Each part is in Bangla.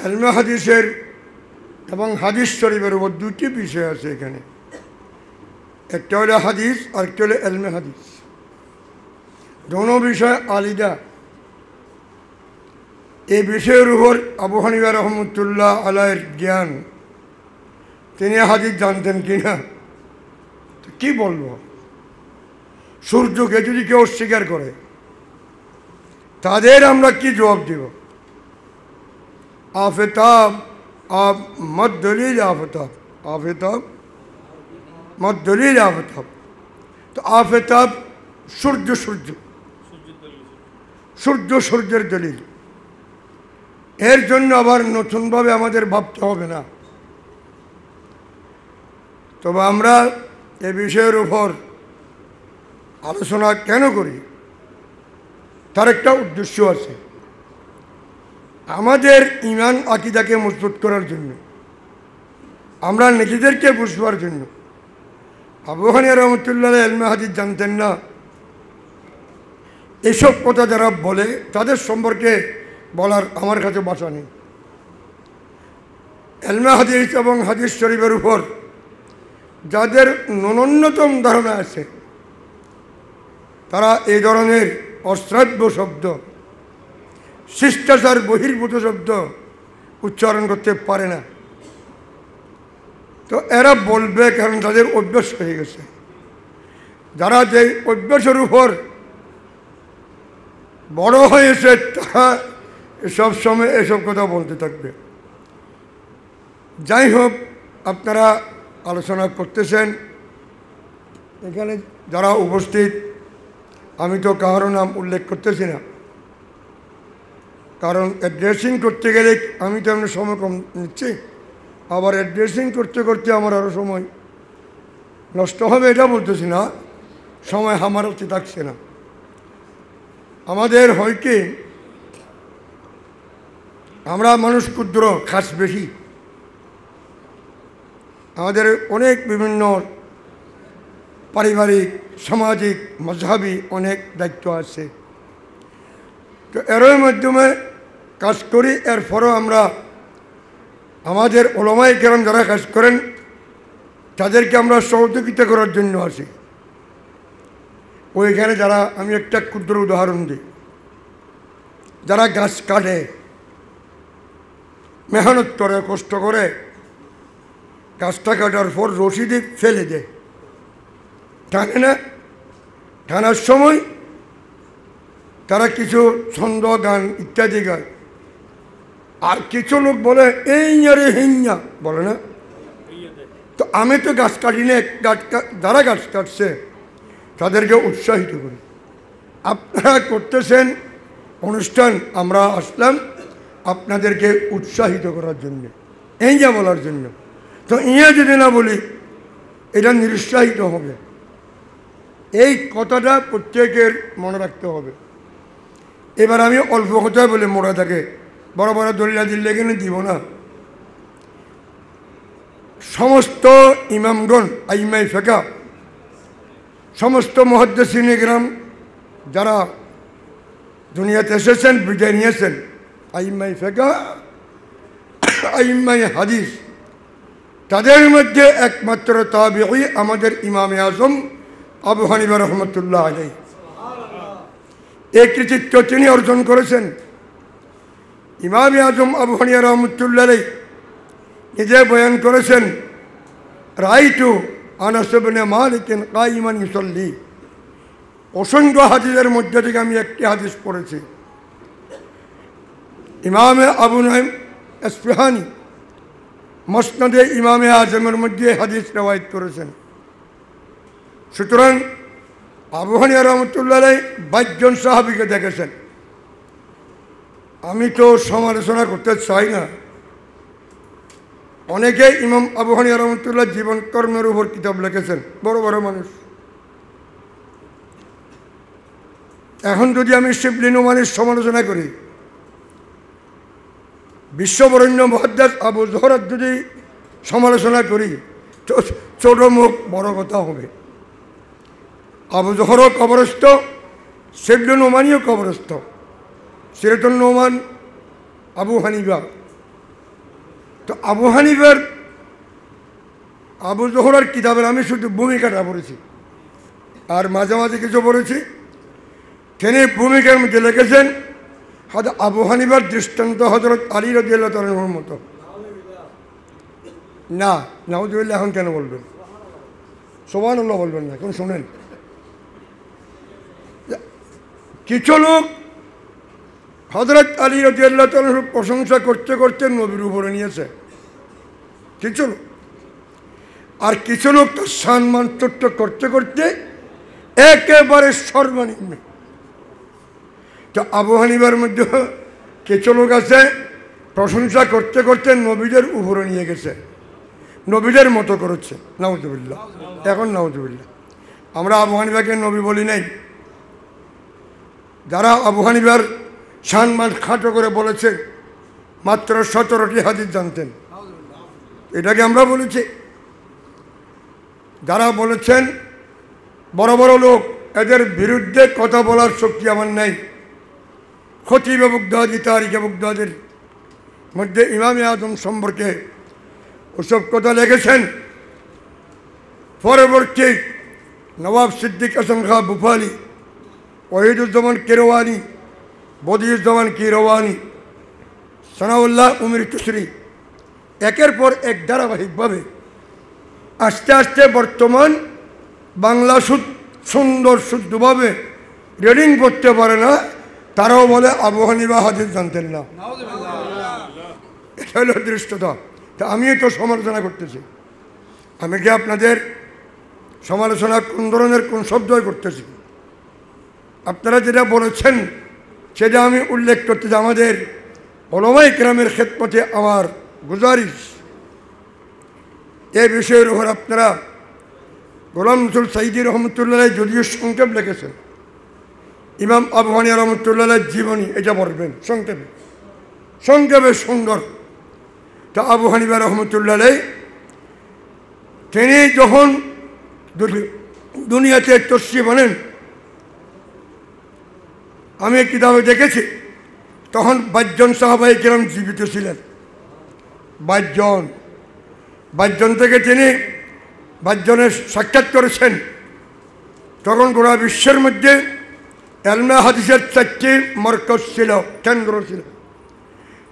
এলমে হাদিসের এবং হাদিস শরীফের উপর দুটি বিষয় আছে এখানে। একটা হলো হাদিস আর একটা হলো এলমে হাদিস। দোনো বিষয় আলিদা। এই বিষয়ের উপর আবু হানিফা রহমতুল্লাহ আলাইহির জ্ঞান, তিনি হাদিস জানতেন কিনা তো কি বলবো। সূর্যকে যদি কেউ অস্বীকার করে তাদের আমরা কি জবাব দেব? আফতাব আব মত দলিল আফতাব, আফতাব মত দলিল আফতাব। তো আফতাব সূর্য, সূর্য সূর্য সূর্যের দলিল। এর জন্য আবার নতুনভাবে আমাদের ভাবতে হবে না। তবে আমরা এ বিষয়ের উপর আলোচনা কেন করি, তার একটা উদ্দেশ্য আছে। আমাদের ঈমান আকীদাকে মজবুত করার জন্য, আমরা নিজেদেরকে বুঝবার জন্য। আবু হানিফা রহমতুল্লাহ ইলমে হাদিস জানতেন না, এসব কথা যারা বলে তাদের সম্পর্কে বলার আমার কাছে ভাষা নেই। ইলমে হাদিস এবং হাদিস শরীফের উপর যাদের ন্যূনতম ধারণা আছে, তারা এই ধরনের অশ্রাব্য শব্দ, শিষ্টাচার বহির্ভূত শব্দ উচ্চারণ করতে পারে না। তো এরা বলবে, কারণ তাদের অভ্যাস হয়ে গেছে। যারা যে অভ্যাসের উপর বড় হয়েছে তারা সব সময় এসব কথা বলতে থাকবে। যাই হোক, আপনারা আলোচনা করতেছেন এখানে যারা উপস্থিত, আমি তো কারো নাম উল্লেখ করতেছি না, কারণ অ্যাড্রেসিং করতে গেলে আমি তো এমনি সময় কম নিচ্ছি, আবার অ্যাড্রেসিং করতে করতে আমার আরও সময় নষ্ট হবে এটা বলতেছি না, সময় আমার হচ্ছে থাকছে না। আমাদের হয় কি, আমরা মানুষ ক্ষুদ্র, খাস বেশি, আমাদের অনেক বিভিন্ন পারিবারিক, সামাজিক, মজহাবি অনেক দায়িত্ব আছে। তো এরই মাধ্যমে কাজ করি। এরপরও আমরা আমাদের ওলামায়ে কেরাম যারা কাজ করেন তাদেরকে আমরা সহযোগিতা করার জন্য আসি। ওইখানে যারা, আমি একটা ক্ষুদ্র উদাহরণ দিই, যারা গাছ কাটে, মেহনত করে, কষ্ট করে, গাছটা কাটার পর রশি দিয়ে ফেলে দেয়, টানে না, টানার সময় তারা কিছু ছন্দ, গান ইত্যাদি গায়। আর কিছু লোক বলে এই রে হিঞ্ঞা বলে না। তো আমি তো গাছ কাটি না, যারা গাছ কাটছে তাদেরকে উৎসাহিত করি। আপনারা করতেছেন অনুষ্ঠান, আমরা আসলাম আপনাদেরকে উৎসাহিত করার জন্য, এই যা বলার জন্য। তো ইয়া যদি না বলি এটা নিরুৎসাহিত হবে। এই কথাটা প্রত্যেকের মনে রাখতে হবে। এবার আমি অল্প কথায় বলে মোড়া থাকে, বড় বড় দলিলা দিল্লে এখানে দিব না। সমস্ত ইমামগণ, আইমাই ফেকা, সমস্ত মুহাদ্দিসিনে কেরাম যারা দুনিয়াতে এসেছেন, বিদায় নিয়েছেন, আইমাই ফেকা, আইমাই হাদিস, তাদের মধ্যে একমাত্র তাবিঈ আমাদের ইমামে আজম আবু হানিফা রহমতুল্লাহ আলাইহি। এই কৃতিত্ব তিনি অর্জন করেছেন। ইমামে আজম আবু হানিফা রহমতুল্লাহ আলাইহি নিজে বয়ান করেছেন, রাইটু আনাস ইবনে মালিক কাইমান ইউসাল্লি। অসংখ্য হাদিসের মধ্যে থেকে আমি একটি হাদিস পড়েছি। ইমামে আবু নাঈম আসফাহানি মুসনাদে ইমামে আজমের মধ্যে হাদিস রওয়ায়াত করেছেন। সুতরাং আবু হানিফা রহমতুল্লাহ আলাইহি 22 জন সাহাবীকে দেখেছেন। আমি তো সমালোচনা করতে চাই না, অনেকে ইমাম আবু হানিফা রহমতুল্লাহ জীবন কর্মের উপর কিতাব লিখেছেন, বড় বড় মানুষ। এখন যদি আমি শিবলি নোমানের সমালোচনা করি, বিশ্ববরেণ্য মুহাদ্দিস আবু যুহরার যদি সমালোচনা করি, তো ছোট মুখ বড় কথা হবে। আবু যুহরও কবরস্থ, শিবলি নোমানিও কবরস্থ। সিরাতুন নোমান আবু হানিফা তো আবু হানিফার আবু জোহরার কিতাবের আমি শুধু ভূমিকাটা পড়েছি, আর মাঝে মাঝে কিছু পড়েছি। তিনি ভূমিকার মধ্যে লিখেছেন আবু হানিফার দৃষ্টান্ত হযরত আলী রাদিয়াল্লাহু তাআলার মতো। না, নাউযুবিল্লাহ এখন কেন বলবেন? সুবহানাল্লাহ বলবেন না, এখন শোনেন। কিছু লোক হযরত আলী রাদিয়াল্লাহু তাআলার প্রশংসা করতে করতে নবীর উপরে নিয়েছে কিছু লোক, আর কিছু লোক তার সম্মান চট্ট করতে করতে একেবারে সর্বনিম্ন। তো আবু হানিফার মধ্যে কিছু লোক আছে প্রশংসা করতে করতে নবীদের উপরে নিয়ে গেছে, নবীদের মতো করেছে। নাউযুবিল্লাহ, এখন নাউযুবিল্লাহ। আমরা আবু হানিফাকে নবী বলি নাই। যারা আবু হানিফার সম্মান খাটো করে বলেছে মাত্র 17টি হাদিস জানতেন, এটাকে আমরা বলেছি। যারা বলেছেন বড় বড় লোক, এদের বিরুদ্ধে কথা বলার শক্তি আমার নাই। খতিব বাগদাদী তারিখ বাগদাদের মধ্যে ইমামে আজম সম্পর্কে ওসব কথা লিখেছেন। পরবর্তী নবাব সিদ্দিক হাসান খাঁ বুফালি, ওয়াহিদুজ্জামান কিরওয়ানি, বদিউজ্জামান কিরওয়ানি, সানাউল্লাহ উমির তুসরি, একের পর এক ধারাবাহিকভাবে আস্তে আস্তে বর্তমান বাংলা সুন্দর শুদ্ধভাবে রিডিং করতে পারে না, তারাও বলে আবু হানিফা হাদিস জানতেন না। এটা হলো দৃষ্টতা। তা আমিও তো সমালোচনা করতেছি। আমি কি আপনাদের সমালোচনা কোন ধরনের কোন শব্দই করতেছি? আপনারা যেটা বলেছেন সেটা আমি উল্লেখ করতেছি। আমাদের ওলামায়ে কেরামের খেদমতে আমার গুজারিশ, এই বিষয়ের উপর আপনারা গোলাম রসুল সাইদি রহমতুল্লাহ যদিও সংক্ষেপ লিখেছেন, ইমাম আবু হানিফা রহমতুল্লাহ জীবনী এটা পড়বেন সংক্ষেপে, সংক্ষেপে সুন্দর। তা আবু হানিফা রহমতুল্লাহ তিনি যখন দুনিয়াতে তশরিফ আনেন, আমি কিতাবে দেখেছি, তখন 22 জন সাহাবায়ে কেরাম জীবিত ছিলেন। 22 জন থেকে তিনি 22 জনের সাক্ষাৎ করেছেন। তখন গোটা বিশ্বের মধ্যে এলমে হাদিসের 4টি মরকজ ছিল, কেন্দ্র ছিল।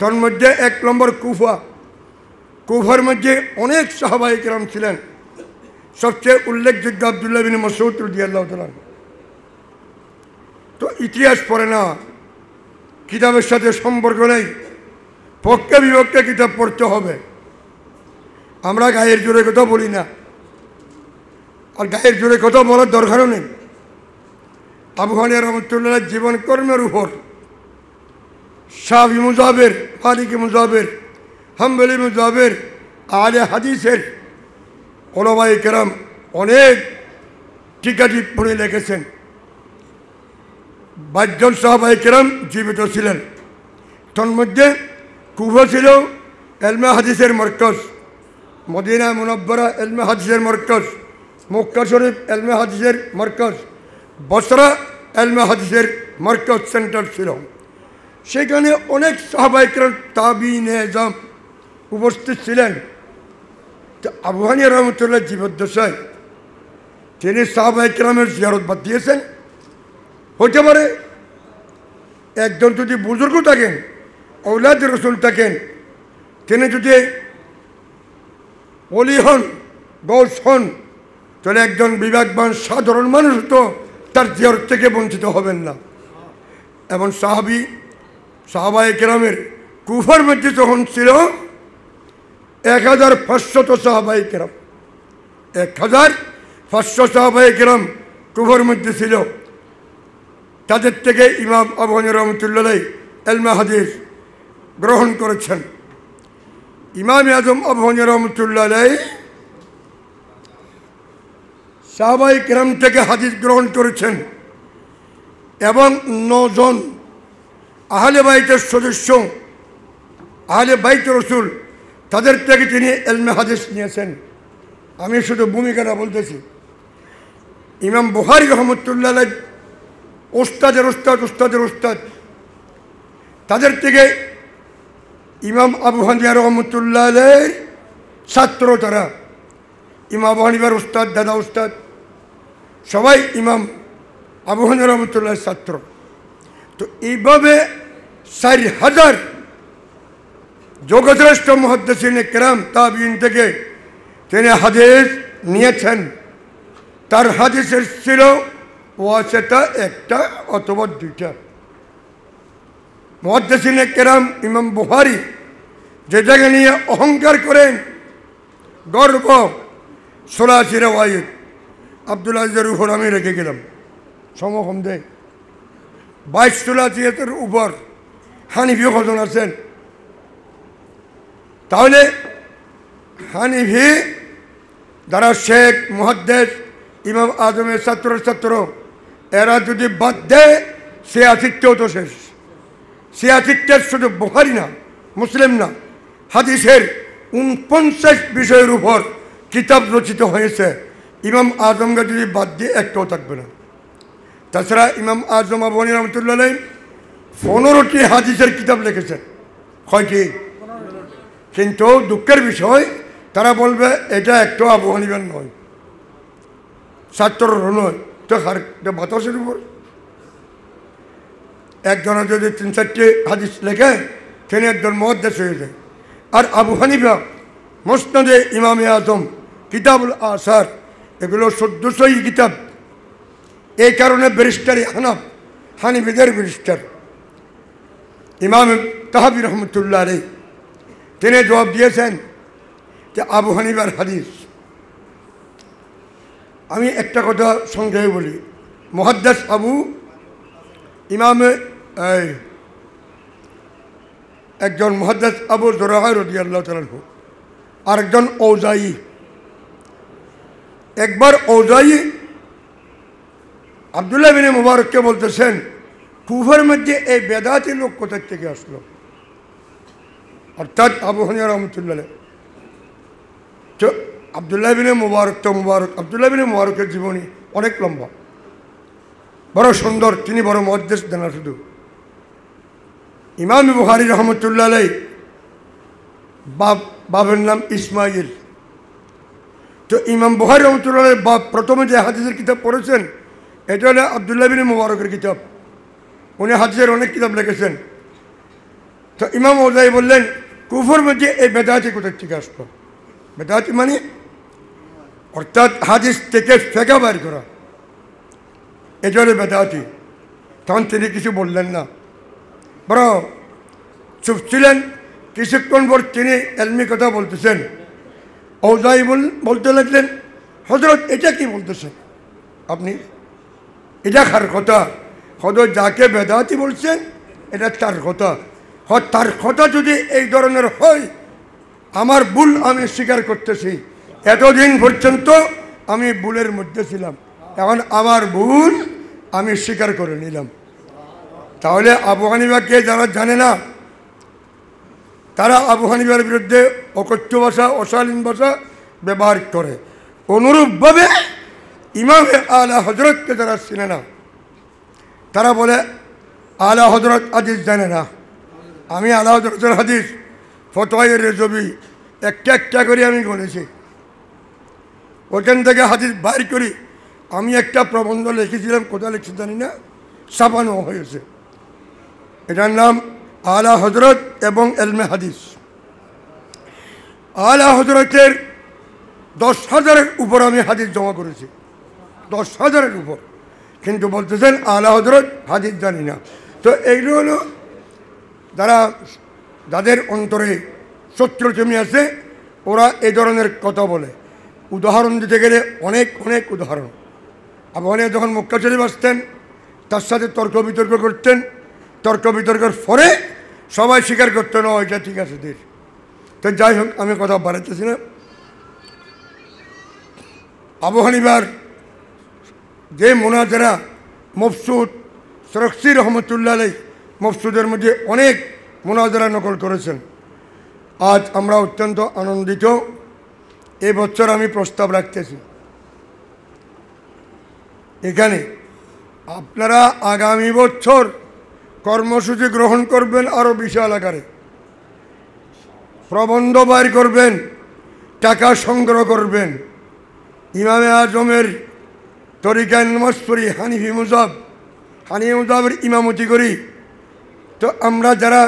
তার মধ্যে 1 নম্বর কুফা। কুফার মধ্যে অনেক সাহাবায়ে কেরাম ছিলেন। সবচেয়ে উল্লেখযোগ্য আব্দুল্লাহ বিন মাসউদ রাদিয়াল্লাহু তাআলা। তো ইতিহাস পড়ে না, কিতাবের সাথে সম্পর্ক নেই, পক্ষে বিপক্ষে কিতাব পড়তে হবে। আমরা গায়ের জোরে কথা বলি না, আর গায়ের জোরে কথা বলার দরকারও নেই। আবু হানিফা রহমতুল্লাহ জীবন কর্মের উপর শাফি মুজাবের, মালিকি মুজাবের, হাম্বলি মুজাবের, আহলে হাদিসের ওলামায়ে কেরাম অনেক টিকা টিপ্পণী লিখেছেন। 22 জন সাহাবায়ে কেরাম জীবিত ছিলেন। তন্মধ্যে কুফা ছিল এলমে হাদিসের মরকজ, মদিনা মুনাব্বারা এলমে হাদিসের মরকজ, মক্কা শরীফ এলমে হাদিসের মরকজ, বসরা এলমে হাদিসের মরকজ সেন্টার ছিল। সেখানে অনেক সাহাবায়ে কেরাম তাবিঈনে আযম উপস্থিত ছিলেন। তো আবু হানিফা রহমতুল্লাহ জীবদ্দশায় তিনি সাহাবায়ে কেরামের জিয়ারত বাদ দিয়েছেন। হতে পারে একজন যদি বুজুর্গ থাকেন, ঔলাদ রসুল থাকেন, তিনি যদি ওলি হন, গৌস হন, তাহলে একজন বিবেকবান সাধারণ মানুষ তো তার জিয়ারত থেকে বঞ্চিত হবেন না। এবং সাহাবায়ে কেরামের কুফার মধ্যে যখন ছিল 1500 সাহাবায়ে কেরাম, 1500 সাহাবায়ে কেরাম কুফার মধ্যে ছিল। তাদের থেকে ইমাম আবু হানিফা রহমতুল্লাহ এলমে হাদিস গ্রহণ করেছেন। ইমাম আজম আবু হানিফা রহমতুল্লাহ সাহাবায়ে কেরাম থেকে হাদিস গ্রহণ করেছেন, এবং 9 জন আহলে বাইতের সদস্য, আহলে বাইত রসুল, তাদের থেকে তিনি এলমে হাদিস নিয়েছেন। আমি শুধু ভূমিকাটা বলতেছি। ইমাম বুখারী রহমতুল্লাহ ওস্তাদের ওস্তাদ, তাদের থেকে ইমাম আবু হানিফা রহমতুল্লাহ আলাইহির ছাত্র তারা। ইমাম আবু হানিফার উস্তাদ, দাদা উস্তাদ সবাই ইমাম আবু হানিফা রহমতুল্লাহের ছাত্র। তো এইভাবে ৪,০০০ জগৎশ্রেষ্ঠ মুহাদ্দিসিনে কেরাম তাবিঈন থেকে তিনি হাদিস নিয়েছেন। তার হাদিসের ছিল ওয়াসিতা একটা অথবা দুইটা। মুহাদ্দিসিনে কেরাম ইমাম বুখারী যেটাকে নিয়ে অহংকার করেন, গর্ব, ৮৬ রিওয়ায়াত। আব্দুল আজিজের উপর আমি রেখে গেলাম, সমকম দেয় ২২ উপর হানিফি কজন আছেন? তাহলে হানিফি যারা শেখ, মুহাদ্দিস, ইমাম আজমের ছাত্র এরা যদি বাদ দেয়, ৮৬ তো শেষ। ৮৬ শুধু বুখারী না, মুসলিম না, হাদিসের ৪৯ বিষয়ের উপর কিতাব রচিত হয়েছে। ইমাম আজমকে যদি বাদ দিয়ে একটাও থাকবে না। তাছাড়া ইমাম আজম আবু হানিফা রহমতুল্লাহ আলাইহি ১৫টি হাদিসের কিতাব লিখেছেন। কয়টি? কিন্তু দুঃখের বিষয়, তারা বলবে এটা একটা আবু হানিফার নয়, ছাত্ররও নয়। তো বাতাসের উপর একজনের যদি ৩-৪টি হাদিস লেখে, তিনি একজন মুহাদ্দিস হয়ে যায়। আর আবু হানিফা মুসনাদে ইমামে আজম, কিতাবুল আসার, এগুলো ১৪০০ কিতাব। এই কারণে ব্যারিস্টারি হানাফ, হানিফিদের ব্যারিস্টার ইমাম তাহাবী রহমতুল্লাহ আলাইহি তিনি জবাব দিয়েছেন যে আবু হানিফার হাদিস। আমি একটা কথা সংক্ষেপে বলি। মুহাদ্দিস আবু ইমামে একজন মুহাদ্দিস আবু যুরাহ রাদিয়াল্লাহু তাআলা আনহু, আরেকজন ঔজাঈ। একবার ঔজাঈ আব্দুল্লাহ বিন মুবারককে বলতেছেন, কুফার মধ্যে এই বেদাতি লোক কোথা থেকে আসলো? অর্থাৎ আবু হানিফা রহমতুল্লাহ আলাইহি। তো আব্দুল্লাহ বিন মুবারক আব্দুল্লাহ বিন মুবারকের জীবনী অনেক লম্বা, বড় সুন্দর, তিনি বড় মুহাদ্দিস না শুধু। ইমাম বুখারী রহমতুল্লাহ আলাইহি বাবের নাম ইসমাইল। তো ইমাম বুখারী রহমতুল্লাহ আলাইহি বাপ প্রথমে যে হাদিসের কিতাব পড়েছেন, এটা হলো আব্দুল্লাহ বিন মুবারকের কিতাব। উনি হাদিসের অনেক কিতাব লিখেছেন। তো ইমাম ঔজাঈ বললেন, কুফর মধ্যে এই বেদাতি কোথা থেকে আসলো? বেদাতি মানে অর্থাৎ হাদিস থেকে ফেঁকা বের করা, এটা হলো বেদাতি। তখন তিনি কিছু বললেন না, বড় চুপ ছিলেন। কিছুক্ষণ পর তিনি এলমি কথা বলতেছেন। ঔজাঈ বলতে লাগলেন, হযরত এটা কি বলতেছেন আপনি? এটা কার কথা? হযরত যাকে বেদাতি বলছেন এটা তার কথা। তার কথা যদি এই ধরনের হয়, আমার ভুল আমি স্বীকার করতেছি। এতদিন পর্যন্ত আমি ভুলের মধ্যে ছিলাম, এখন আমার ভুল আমি স্বীকার করে নিলাম। তাহলে আবু হানিফাকে যারা জানে না, তারা আবু হানিফার বিরুদ্ধে অকথ্য ভাষা, অশালীন ভাষা ব্যবহার করে। অনুরূপভাবে ইমামে আলা হযরতকে যারা চিনে না, তারা বলে আলা হযরত হাদিস জানে না। আমি আলা হযরতের হাদিস, ফতোয়ায়ে রেজবি একটা একটা করে আমি বলেছি। ওখান থেকে হাদিস বাইর করি। আমি একটা প্রবন্ধ লিখেছিলাম, কোথায় লিখছি জানি না, ছাপানো হয়েছে। এটার নাম আলা হযরত এবং এলমে হাদিস। আলা হযরতের ১০,০০০-এর উপর আমি হাদিস জমা করেছি, ১০,০০০-এর উপর। কিন্তু বলতেছেন আলা হযরত হাদিস জানি না। তো এইগুলো হলো যাদের অন্তরে শত্রু জমি আছে, ওরা এই ধরনের কথা বলে। উদাহরণ দিতে গেলে অনেক অনেক উদাহরণ। আবু হানিফা যখন মক্কা শরীফ আসতেন, তার সাথে তর্ক বিতর্ক করতেন। তর্ক বিতর্কের পরে সবাই স্বীকার করতেন, ও এটা ঠিক আছে দেশ। তো যাই হোক, আমি কথা বাড়াইতেছি না। আবু হানিফার যে মুনাজারা মফসুদ সরখসি রহমতুল্লাহ আলাইহি মফসুদের মধ্যে অনেক মুনাজারা নকল করেছেন। আজ আমরা অত্যন্ত আনন্দিত। এবছর আমি প্রস্তাব রাখতেছি, এখানে আপনারা আগামী বছর কর্মসূচি গ্রহণ করবেন আরও বিশাল আকারে। প্রবন্ধ বাইর করবেন, টাকা সংগ্রহ করবেন। ইমামে আজমের তরিকায় নামাজ পড়ি, হানিফি মুজাবের ইমামতি করি। তো আমরা যারা